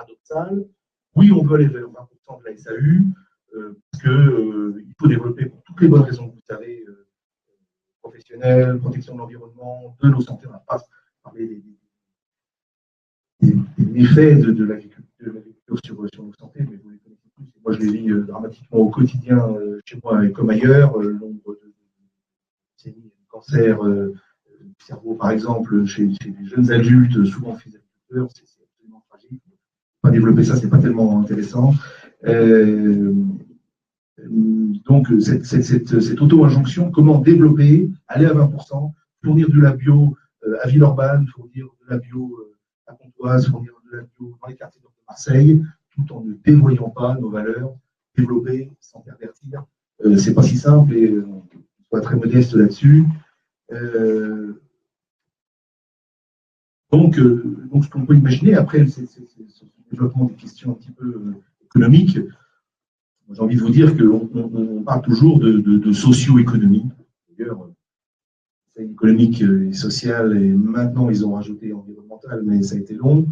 paradoxal. Oui, on veut aller vers 20% de la SAU, parce qu'il faut développer pour toutes les bonnes raisons que vous savez, professionnelles, protection de l'environnement, de nos santé. On n'a pas parlé des méfaits de l'agriculture sur nos santé, mais vous les connaissez tous. Moi, je les vis dramatiquement au quotidien chez moi et comme ailleurs. Le nombre de cancers du cerveau, par exemple, chez les jeunes adultes, souvent fils d'agriculteurs, c'est absolument tragique. On ne peut pas développer ça, c'est pas tellement intéressant. Donc, cette auto-injonction, comment développer, aller à 20%, fournir de la bio à Villeurbanne, fournir de la bio à Pontoise, fournir de la bio dans les quartiers de Marseille, tout en ne dévoyant pas nos valeurs, développer sans pervertir. C'est pas si simple et on soit très modeste là-dessus. Donc, ce qu'on peut imaginer, après, c'est le développement des questions un petit peu économiques. J'ai envie de vous dire qu'on parle toujours de socio-économie. D'ailleurs, économique et sociale, et maintenant ils ont rajouté environnemental, mais ça a été long.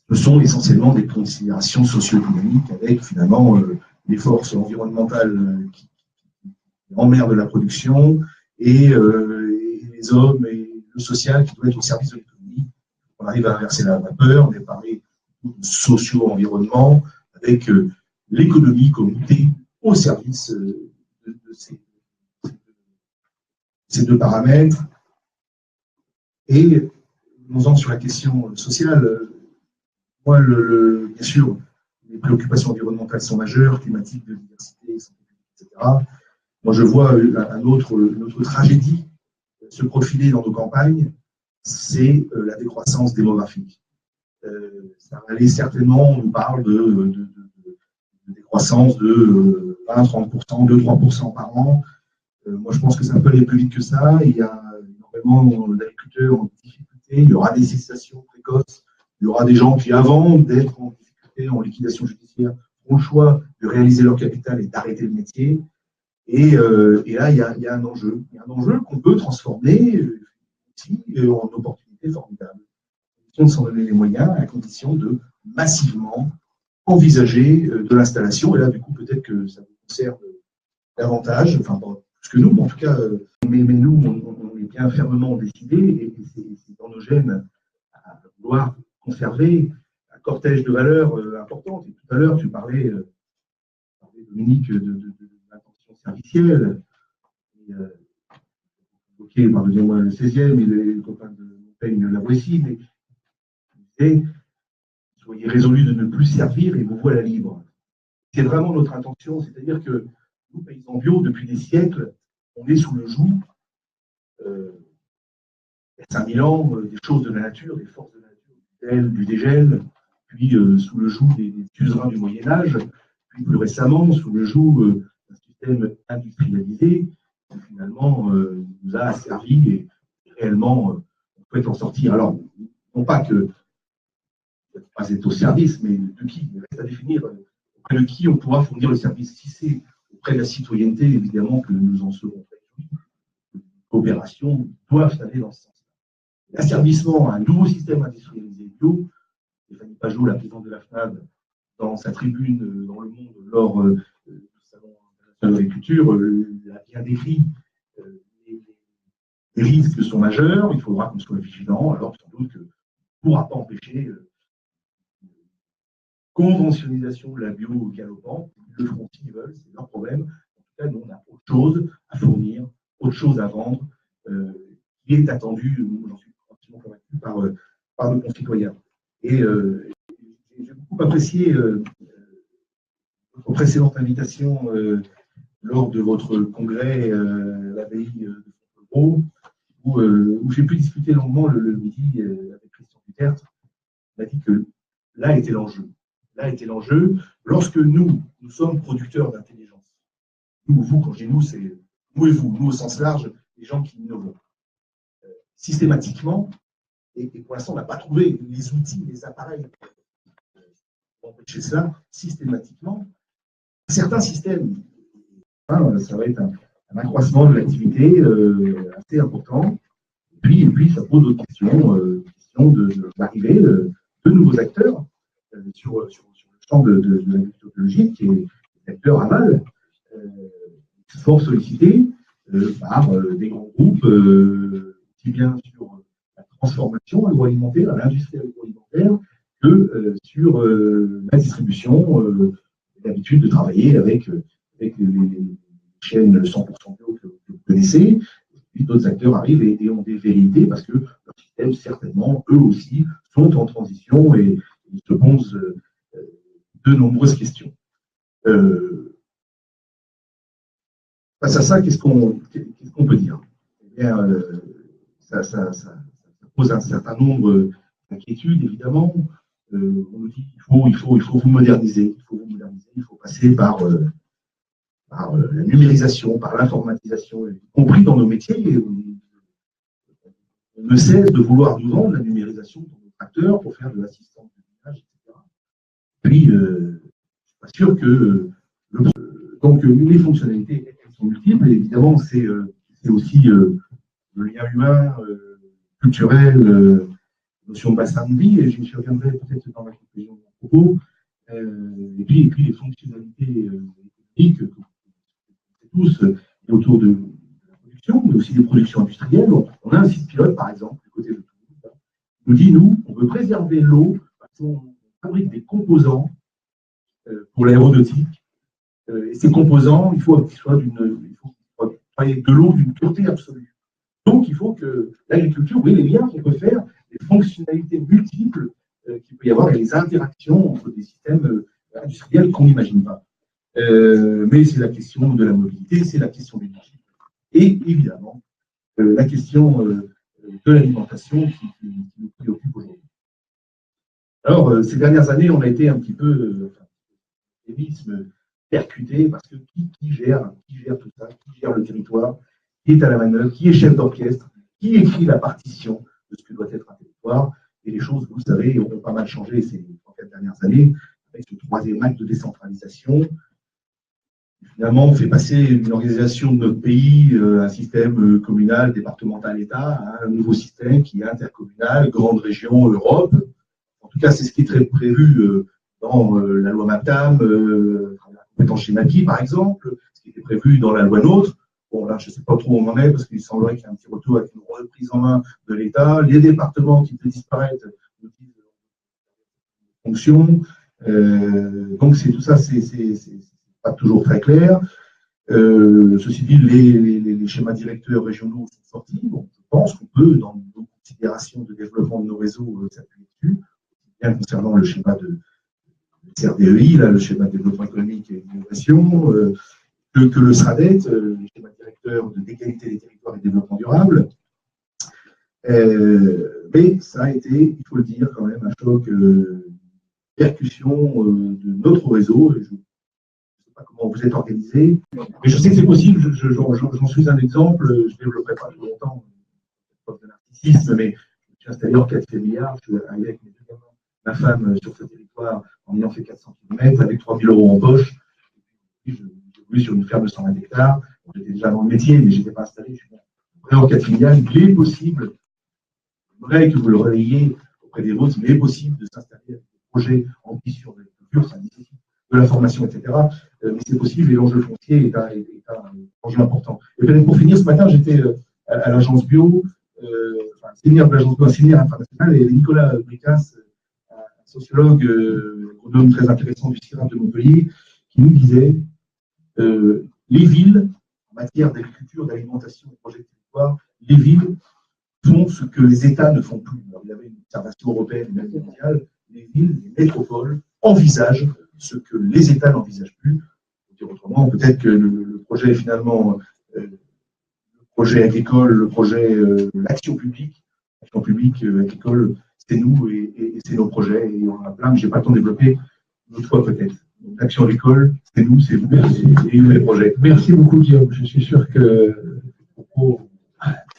Ce sont essentiellement des considérations socio-économiques avec finalement les forces environnementales qui emmerdent la production et les hommes et le social qui doit être au service de l'économie. On arrive à inverser la vapeur, on est parlé de socio-environnement avec l'économie comme outil au service de ces deux paramètres. Et nous sur la question sociale. Moi, bien sûr, les préoccupations environnementales sont majeures, climatiques, de biodiversité, etc. Moi, je vois une autre tragédie se profiler dans nos campagnes, c'est la décroissance démographique. Ça va aller certainement, on nous parle de décroissance de 20-30%, 2-3% par an. Moi, je pense que ça peut aller plus vite que ça. Il y a énormément d'agriculteurs en difficulté. Il y aura des cessations précoces. Il y aura des gens qui, avant d'être en difficulté, en liquidation judiciaire, ont le choix de réaliser leur capital et d'arrêter le métier. Et là, il y a un enjeu. Il y a un enjeu qu'on peut transformer aussi en opportunité formidable. On s'en donner les moyens à condition de massivement envisager de l'installation. Et là, du coup, peut-être que ça vous concerne davantage, enfin, pas plus que nous, mais en tout cas, mais nous, on est bien fermement décidés et c'est dans nos gènes à vouloir conserver un cortège de valeurs importantes. Et tout à l'heure, tu parlais, Dominique, de l'intention servicielle. Ok, pardonnez-moi le 16e, et les copains de Montaigne la voici, mais soyez résolus de ne plus servir et vous voilà libre. C'est vraiment notre intention, c'est-à-dire que nous, paysans bio, depuis des siècles, on est sous le joug, il y a 5000 ans, des choses de la nature, des forces de la nature, du dégel, puis sous le joug des suzerains du Moyen-Âge, puis plus récemment, sous le joug d'un système industrialisé qui finalement nous a asservis et réellement on peut en sortir. Alors, non pas que pas être au service, mais de qui? Il reste à définir auprès de qui on pourra fournir le service. Si c'est auprès de la citoyenneté, évidemment que nous en serons réjouis. Les coopérations doivent aller dans ce sens. L'asservissement à un nouveau système industrialisé bio, Stéphanie Pajot, la présidente de la FNAD, dans sa tribune dans Le Monde lors du Salon international de l'agriculture, a bien décrit les risques sont majeurs, il faudra qu'on soit vigilant, alors sans doute qu'on ne pourra pas empêcher conventionnalisation de la bio galopante. Ils le feront s'ils veulent, c'est leur problème. En tout cas, nous, on a autre chose à fournir, autre chose à vendre, qui est attendu, j'en suis absolument convaincu, par nos concitoyens. Et j'ai beaucoup apprécié votre précédente invitation lors de votre congrès à l'abbaye de Fontevraud, où j'ai pu discuter longuement le midi avec Christian Duterte. Il m'a dit que là était l'enjeu. Là était l'enjeu lorsque nous sommes producteurs d'intelligence. Nous, vous, quand je dis nous, c'est nous et vous, nous au sens large, les gens qui innovent. Systématiquement, et pour l'instant, on n'a pas trouvé les outils, les appareils pour empêcher cela, systématiquement. Certains systèmes, ça va être un accroissement de l'activité assez important. Et puis, ça pose d'autres questions d'arriver de nouveaux acteurs sur le champ de l'agriculture biologique, et des acteurs aval, fort sollicités par des grands groupes, aussi bien sur la transformation agroalimentaire, l'industrie agroalimentaire, que sur la distribution. L'habitude de travailler avec les chaînes 100% bio que vous connaissez. Puis d'autres acteurs arrivent et ont des vérités parce que leurs systèmes, certainement, eux aussi, sont en transition et ils se posent de nombreuses questions. Face à ça, qu'est-ce qu'on peut dire? Eh bien, ça pose un certain nombre d'inquiétudes, évidemment. On nous dit il faut vous moderniser, il faut passer par la numérisation, par l'informatisation, y compris dans nos métiers. On ne cesse de vouloir nous vendre la numérisation pour nos tracteurs, pour faire de l'assistance de minage, etc. Puis, je ne suis pas sûr que donc les fonctionnalités elles sont multiples, et évidemment, c'est aussi le lien humain, culturel, notion de bassin de vie, et j'y reviendrai peut-être dans la conclusion de mon propos, et puis les fonctionnalités économiques que vous connaissez tous, autour de la production, mais aussi des productions industrielles. On a un site pilote, par exemple, du côté de Toulouse, qui nous dit, nous, on veut préserver l'eau, parce qu'on fabrique des composants pour l'aéronautique, et ces composants, il faut qu'ils soient de l'eau d'une pureté absolue. Donc, il faut que l'agriculture, oui, les liens qu'on peut faire, les fonctionnalités multiples qu'il peut y avoir et les interactions entre des systèmes industriels qu'on n'imagine pas. Mais c'est la question de la mobilité, c'est la question des énergies et évidemment la question de l'alimentation qui nous préoccupe aujourd'hui. Alors, ces dernières années, on a été un petit peu percuté parce que qui gère tout ça, qui gère le territoire, qui est à la manœuvre, qui est chef d'orchestre, qui écrit la partition de ce que doit être un territoire. Et les choses, vous le savez, ont pas mal changé ces 3-4 dernières années, avec ce troisième acte de décentralisation. Finalement, on fait passer une organisation de notre pays, un système communal, départemental, État, à un nouveau système qui est intercommunal, grande région, Europe. En tout cas, c'est ce qui est très prévu dans la loi MAPTAM, la compétence Gemapi, par exemple, ce qui était prévu dans la loi NOTRe. Bon, là, je ne sais pas trop où on en est, parce qu'il semblerait qu'il y ait un petit retour avec une reprise en main de l'État. Les départements qui peuvent disparaître nous disent fonction. Donc, tout ça, c'est pas toujours très clair. Ceci dit, les schémas directeurs régionaux sont sortis. Bon, je pense qu'on peut, dans nos considérations de développement de nos réseaux, s'appuyer dessus, bien concernant le schéma de CRDEI, là, le schéma de développement économique et d'innovation, que le SRADET, le schéma directeur d'égalité des territoires et de développement durable. Mais ça a été, il faut le dire, quand même, un choc percussion de notre réseau. Je ne sais pas comment vous êtes organisé, mais je sais que c'est possible. J'en suis un exemple. Je ne développerai pas plus longtemps de narcissisme, mais je suis installé hors 4 milliards. Je suis arrivé avec mes 2 gamins, ma femme sur ce territoire en ayant fait 400 km avec 3 000 € en poche. Et puis, j'ai sur une ferme de 120 hectares. J'étais déjà dans le métier, mais je n'étais pas installé. Je suis en 4 filiales. Il est possible, j'aimerais que vous le relayiez auprès des vôtres, il est possible de s'installer avec des projets ambitieux de l'agriculture, ça nécessite de la formation, etc. Mais c'est possible et l'enjeu foncier est un enjeu important. Et peut-être pour finir, ce matin, j'étais à l'agence bio, séminaire de l'agence bio, un séminaire international, et Nicolas Bricas, un sociologue agronome très intéressant du CIRAF de Montpellier, qui nous disait les villes, en matière d'agriculture, d'alimentation, de projet de territoire, les villes font ce que les États ne font plus. Alors, il y avait une observation européenne et même mondiale. Les villes, les métropoles envisagent ce que les États n'envisagent plus. Pour dire autrement, peut-être que le projet, finalement, le projet agricole, le projet, l'action publique agricole, c'est nous et c'est nos projets. Et on en a plein, mais je n'ai pas le temps de développer une autre fois peut-être. L'action agricole, c'est nous, c'est vous et les projets. Merci beaucoup, Guillaume. Je suis sûr que les propos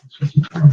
susciteront